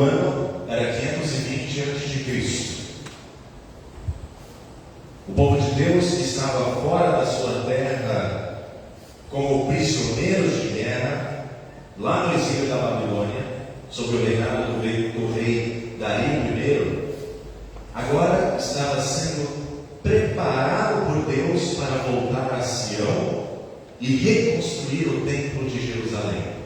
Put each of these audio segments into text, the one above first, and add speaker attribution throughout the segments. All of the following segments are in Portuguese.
Speaker 1: O ano era 520 a.C. O povo de Deus que estava fora da sua terra como prisioneiros de guerra, lá no exílio da Babilônia, sob o reinado do rei Dario I, agora estava sendo preparado por Deus para voltar a Sião e reconstruir o templo de Jerusalém.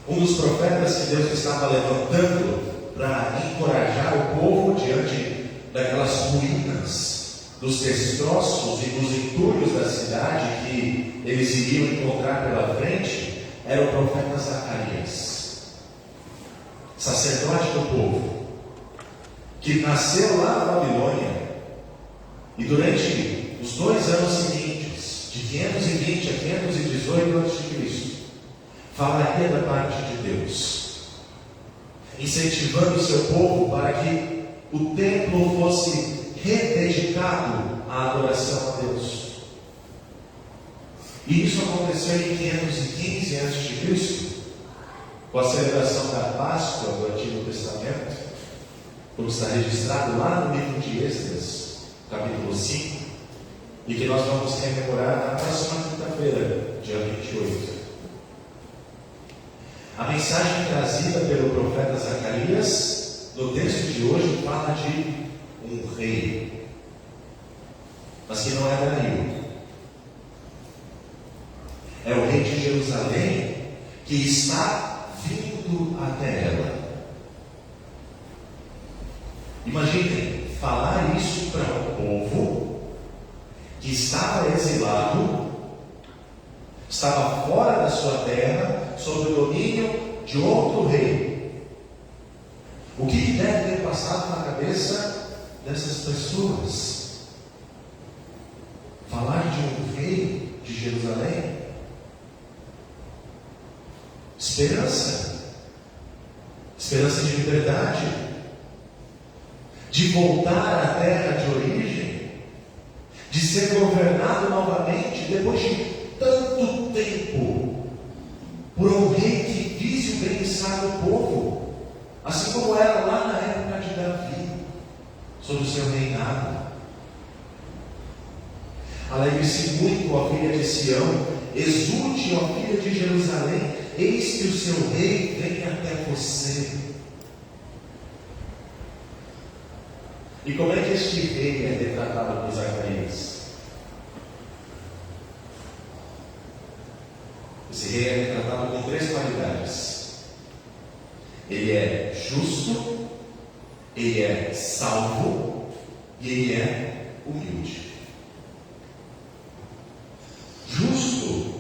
Speaker 1: Um dos profetas que Deus estava levantando para encorajar o povo diante daquelas ruínas, dos destroços e dos entulhos da cidade que eles iriam encontrar pela frente, era o profeta Zacarias, sacerdote do povo, que nasceu lá na Babilônia e durante os 2 anos seguintes, de 520 a 518 a.C., falaria da parte de Deus, incentivando o seu povo para que o templo fosse rededicado à adoração a Deus. E isso aconteceu em 515 a.C., com a celebração da Páscoa do Antigo Testamento, como está registrado lá no livro de Esdras, capítulo 5, e que nós vamos rememorar na próxima quinta-feira, dia 28. A mensagem trazida pelo profeta Zacarias, no texto de hoje, fala de um rei, mas que não é Dario. É o rei de Jerusalém que está vindo até ela. Imaginem falar isso para um povo que estava exilado, estava fora da sua terra, sob o domínio de outro rei. O que deve ter passado na cabeça dessas pessoas? Falar de um rei de Jerusalém? Esperança de liberdade, de voltar à terra de origem, de ser governado novamente depois de tanto tempo por um rei que visse o bem-estar do povo, assim como era lá na época de Davi, sob o seu reinado. Alegre-se muito, ó filha de Sião, exulte, ó filha de Jerusalém, eis que o seu rei vem até você. E como é que este rei é retratado por Zacarias? Esse rei é retratado com 3 qualidades. Ele é justo, ele é salvo e ele é humilde. Justo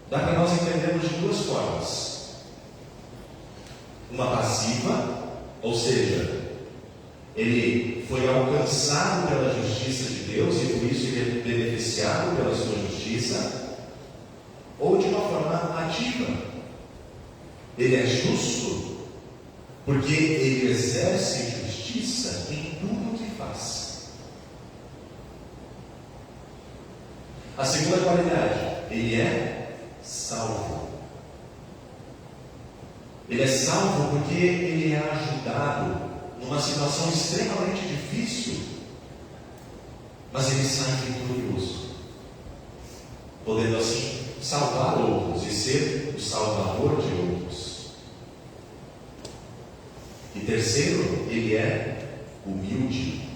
Speaker 1: dá para nós entendermos de 2 formas. Uma passiva, ou seja, ele foi alcançado pela justiça de Deus e por isso ele é beneficiado pela sua justiça. Ou de uma forma ativa, ele é justo porque ele exerce justiça em tudo o que faz. A segunda qualidade, ele é salvo. Ele é salvo porque ele é ajudado numa situação extremamente difícil, mas ele sai vitorioso, podendo assim salvar outros e ser o salvador de outros. E terceiro, ele é humilde,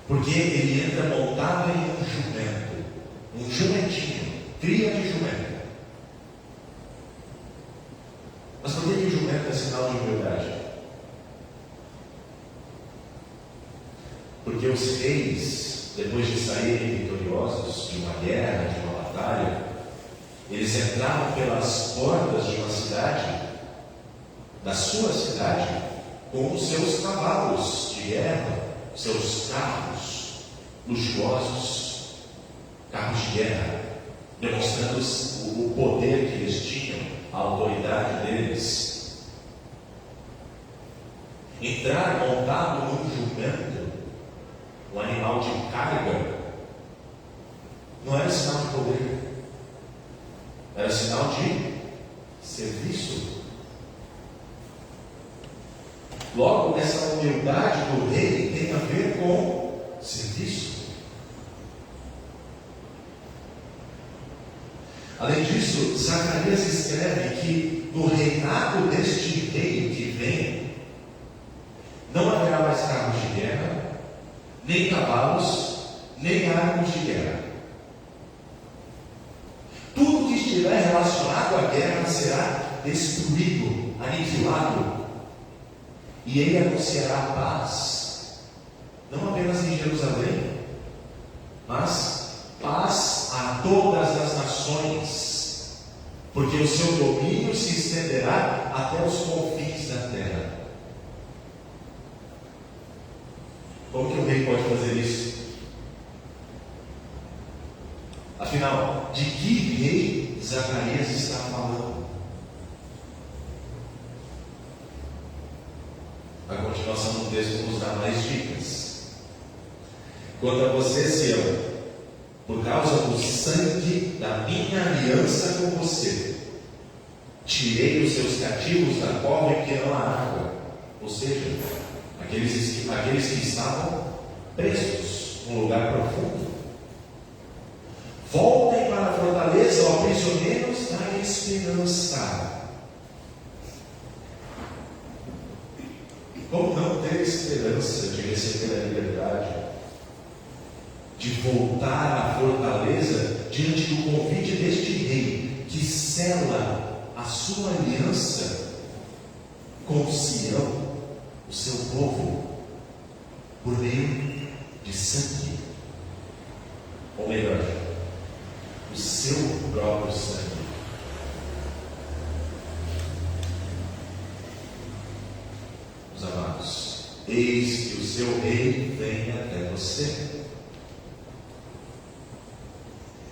Speaker 1: porque ele entra montado em um jumentinho, cria de jumento. Mas por que o jumento é sinal de humildade? Porque os reis, depois de saírem vitoriosos de uma guerra, de uma batalha, eles entravam pelas portas de uma cidade, da sua cidade, com os seus cavalos de guerra, seus carros luxuosos, carros de guerra, demonstrando o poder que eles tinham, a autoridade deles. Entrar montado num jumento, um animal de carga, não era sinal de poder, era sinal de serviço. Logo, essa humildade do rei tem a ver com serviço. Além disso, Zacarias escreve que no reinado deste rei que vem, não haverá mais carros de guerra, nem cavalos, nem armas de guerra. Tudo que estiver relacionado à guerra será destruído, aniquilado. E ele anunciará a paz, não apenas em Jerusalém, mas paz a todas as nações, porque o seu domínio se estenderá até os confins da terra. Como que o rei pode fazer isso? Afinal, de que rei Zacarias está falando? A continuação do texto nos dá mais dicas. Quanto a você, Sião, por causa do sangue da minha aliança com você, tirei os seus cativos da cova em que não há água, ou seja, aqueles que estavam presos num lugar profundo. Voltem para a fortaleza, ó prisioneiros da esperança. Como não ter esperança de receber a liberdade, de voltar à fortaleza diante do convite deste rei, que sela a sua aliança com Sião, o seu povo, por meio de sangue, ou melhor, o seu próprio sangue. Meus amados, eis que o seu rei vem até você.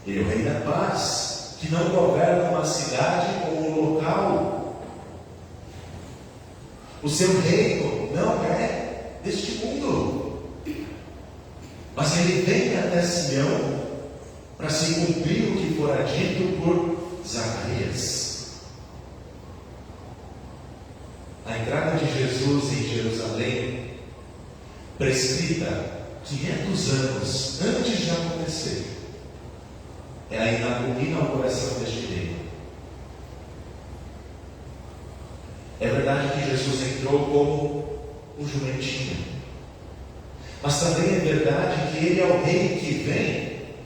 Speaker 1: Ele é o rei da paz, que não governa uma cidade ou um local. O seu reino não é deste mundo, mas ele vem até Sião para se cumprir o que fora dito por Zacarias. A entrada de Jesus em Jerusalém, prescrita 500 anos antes de acontecer, é a inauguração deste reino. É verdade que Jesus entrou como um jumentinho, mas também é verdade que ele é o rei que vem,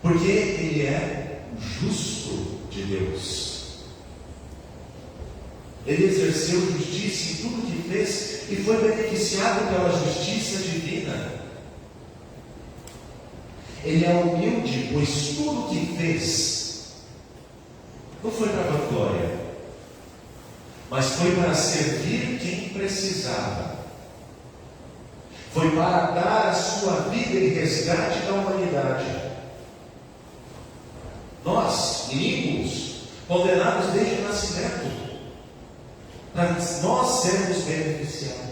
Speaker 1: porque ele é o justo de Deus. Ele exerceu justiça em tudo que fez e foi beneficiado pela justiça divina. Ele é humilde, pois tudo que fez não foi para a vanglória, mas foi para servir quem precisava. Foi para dar a sua vida em resgate da humanidade. Nós, inimigos, condenados desde o nascimento, para nós sermos beneficiados.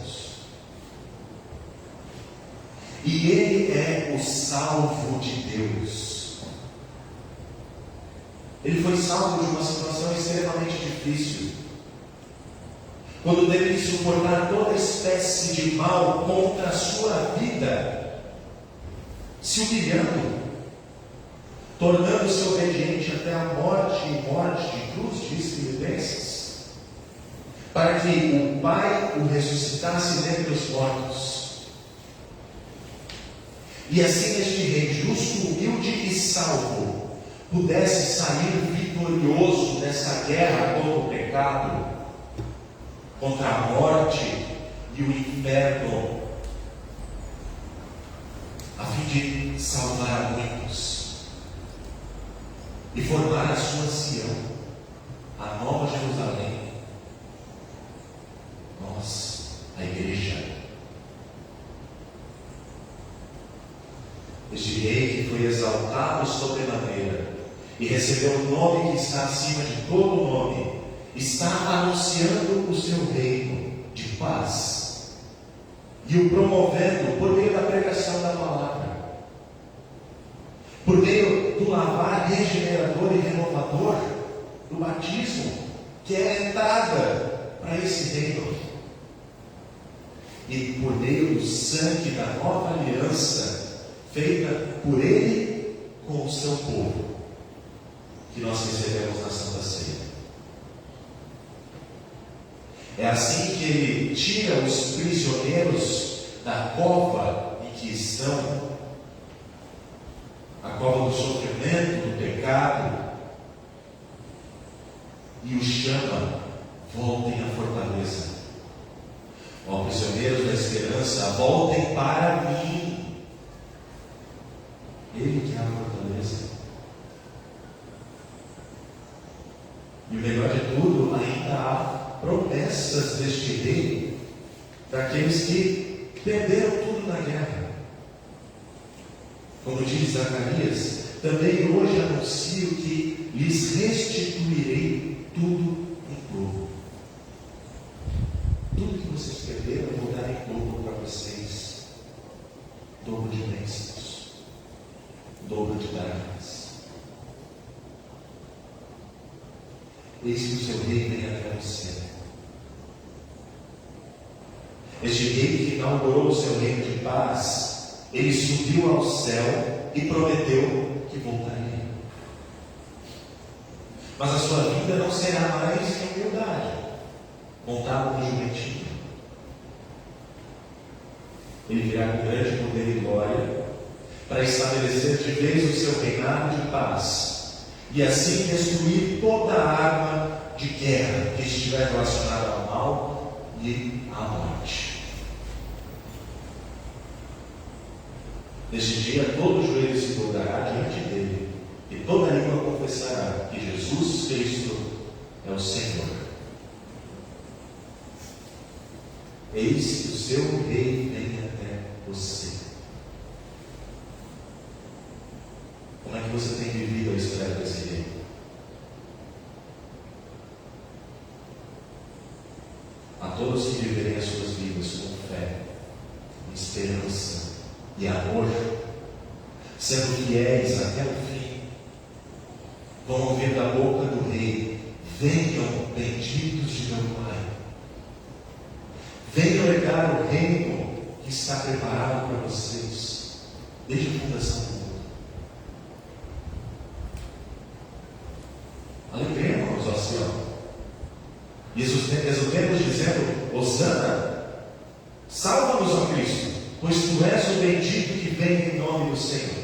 Speaker 1: E ele é o salvo de Deus. Ele foi salvo de uma situação extremamente difícil, quando teve que suportar toda espécie de mal contra a sua vida, se humilhando, tornando-se obediente até a morte e morte de cruz, diz Filipenses, para que o Pai o ressuscitasse dentre os mortos. E assim este rei justo, humilde e salvo pudesse sair vitorioso dessa guerra contra o pecado, contra a morte e o inferno, a fim de salvar muitos e formar a sua Sião, a nova Jerusalém, nós, a igreja. Este rei que foi exaltado sobremaneira e recebeu o nome que está acima de todo nome, está anunciando o seu reino de paz e o promovendo por meio da pregação da palavra, por meio do lavar regenerador e renovador do batismo, que é a entrada para esse reino. e por meio do sangue da nova aliança, feita por Ele com o seu povo, que nós recebemos na Santa Ceia. É assim que Ele tira os prisioneiros da cova em que estão, a cova do sofrimento, do pecado, e os chama: voltem à fortaleza. Ó prisioneiros da esperança, voltem para mim. Ele que é a fortaleza. E o melhor de tudo, ainda há promessas deste rei para aqueles que perderam tudo na guerra. Como diz Zacarias, também hoje anuncio que lhes restituirei tudo em dobro. Tudo que vocês perderam eu vou dar em dobro para vocês. Dobro de bênçãos, dobro de dádivas. Eis que o seu rei vem até você. Este rei que inaugurou o seu reino de paz, ele subiu ao céu e prometeu que voltaria. Mas a sua vida não será mais em humildade, montado no jumentinho. Ele virá com grande poder e glória para estabelecer de vez o seu reinado de paz e assim destruir toda a arma de guerra que estiver relacionada ao mal e à morte. Neste dia, todo joelho se dobrará diante dele, e toda língua confessará que Jesus Cristo é o Senhor. Eis que o seu rei vem até você. Como é que você tem vivido a espera desse rei? A todos que viverem as suas vidas com fé, com esperança e amor, sendo fiéis até o fim, vão ouvir da boca do rei: venham, benditos de meu Pai, venham herdar o reino que está preparado para vocês desde a fundação do mundo. Alegremos, ó Senhor. E exultemos dizendo: Hosana, salva-nos, ó Cristo, pois tu és o bendito que vem em nome do Senhor.